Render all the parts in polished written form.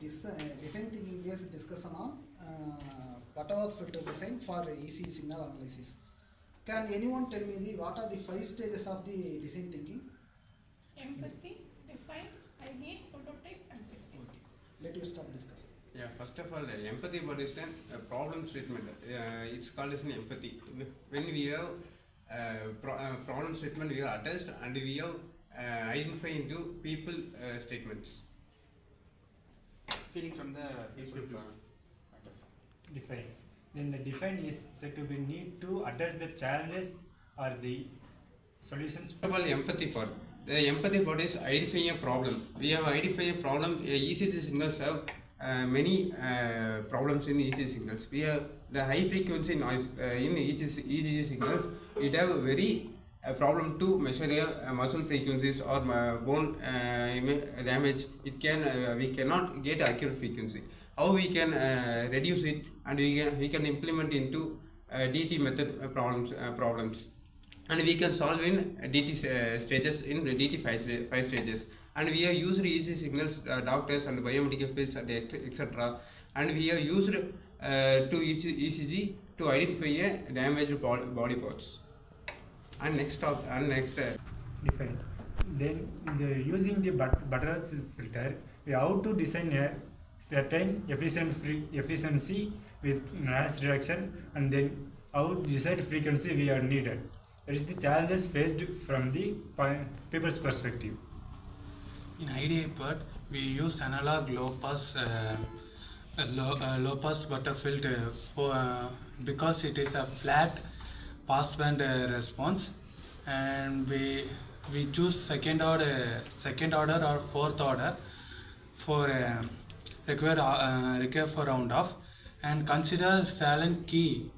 design thinking based discussion on Butterworth filter design for EC signal analysis. Can anyone tell me what are the 5 stages of the design thinking? Empathy, define, ideate, prototype and testing. Okay. Let you start discussing. Yeah, first of all, empathy what is a problem statement. It's called as an empathy. When we have problem statement, we are attached and we have identify into people statements. Feeling from the people. Define. Then the define is said to be need to address the challenges or the solutions. First of all, empathy part. The empathy part is identifying a problem. We have identified a problem. ECG signals have many problems in ECG signals. We have the high frequency noise in ECG signals. It have a very problem to measure muscle frequencies or bone damage. It can we cannot get accurate frequency. How we can reduce it, and we can implement into DT method problems, and we can solve in DT stages in the DT 5 stages. And we have used ECG signals, doctors and biomedical fields and etc. And we have used to ECG to identify a damaged body parts. And next Define. Then using the Butterworth filter, we have to design a certain efficiency with noise reduction, and then how desired frequency we are needed. That is the challenges faced from the people's perspective. In IDA part, we use analog low pass Butterworth filter for because it is a flat passband response, and we choose second order or fourth order for require for round off, and consider silent key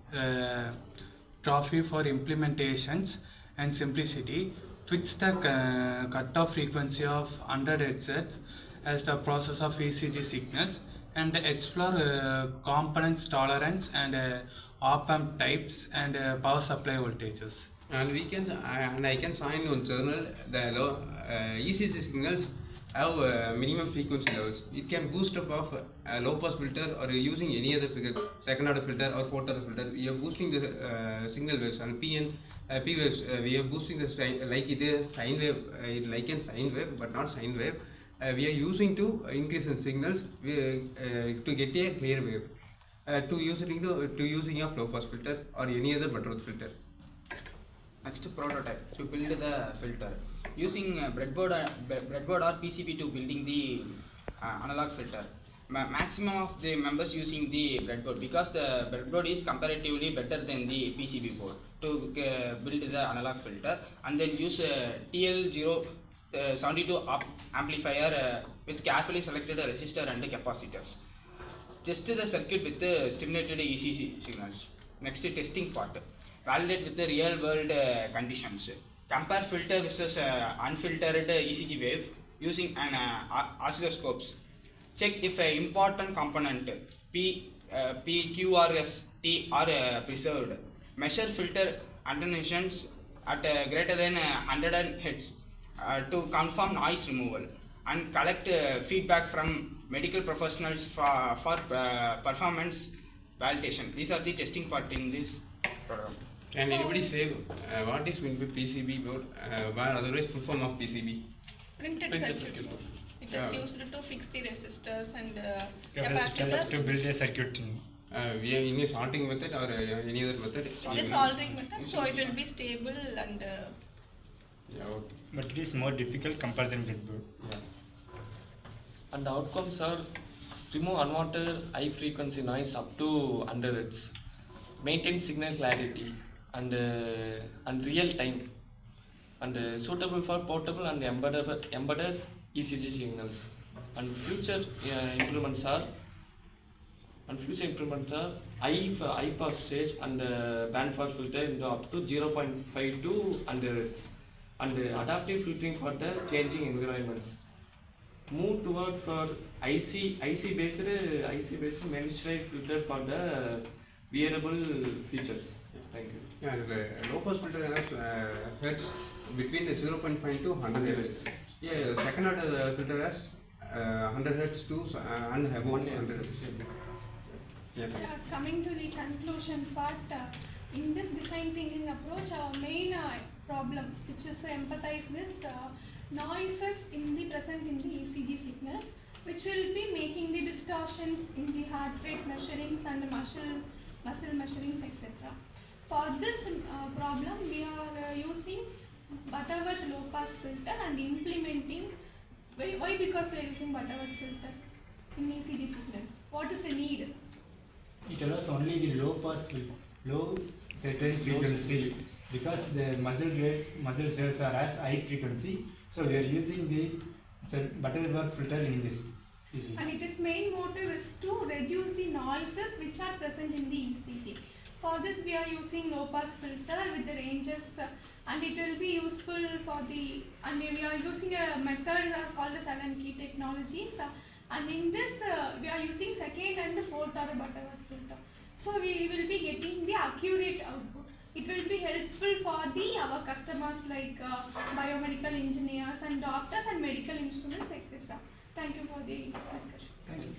trophy for implementations and simplicity. Fix the cutoff frequency of 100 Hz as the process of ECG signals, and explore components tolerance and op-amp types and power supply voltages. And we can I can sign on journal the ECG signals have minimum frequency levels. It can boost up of a low pass filter or using any other filter, second order filter or fourth order filter. We are boosting the signal waves, and P waves. We are boosting the like it is sine wave. It like a sine wave but not sine wave. We are using to increase in signals to get a clear wave. To using a low pass filter or any other Butterworth filter. Next, prototype to build the filter using breadboard or PCB to building the analog filter. Maximum of the members using the breadboard, because the breadboard is comparatively better than the PCB board to build the analog filter, and then use TL072 amplifier with carefully selected resistor and capacitors. Test the circuit with the stimulated ECG signals. Next, testing part. Validate with the real world conditions. Compare filter versus unfiltered ECG wave using an oscilloscopes. Check if an important component P, Q or S, T are preserved. Measure filter attenuations at greater than 100 Hz to confirm noise removal, and collect feedback from medical professionals for performance validation. These are the testing part in this program. Can anybody say what is meant by PCB board? Where otherwise full form of PCB? Printed circuit. It is used to fix the resistors and Capacitors to build a circuit. We are in a sorting method or any other method? It is soldering method, so it will be stable and yeah, okay. But it is more difficult compared than breadboard. Yeah. And the outcomes are remove unwanted high frequency noise up to 100 Hz, maintain signal clarity and real time, and suitable for portable and embedded ECG signals. And future improvements are high pass stage and band pass filter into up to 0.5 to 100 Hz, and adaptive filtering for the changing environments. Move toward for IC based mainstream filter for the wearable features. Thank you. Yeah, the low pass filter has hertz between the 0.5 to 100 Hz. Yeah, the second order filter has 100 hertz to and above 100 hertz. Yeah. Coming to the conclusion part, in this design thinking approach, our main problem, which is to empathize this noises present in the ECG signals, which will be making the distortions in the heart rate measurings and the muscle measurings, etc. For this problem, we are using Butterworth low pass filter and implementing. Why? Because we are using Butterworth filter in ECG signals. What is the need? It allows only the low certain frequency, because the muscle cells are as high frequency. So we are using the Butterworth filter in this. And its main motive is to reduce the noises which are present in the ECG. For this, we are using low pass filter with the ranges, and it will be useful for the. And we are using a method called the Allen key technologies. And in this, we are using second and fourth order Butterworth filter. So we will be getting the accurate output. It will be helpful for our customers like biomedical engineers and doctors and medical instruments, etc. Thank you for the discussion. Thank you.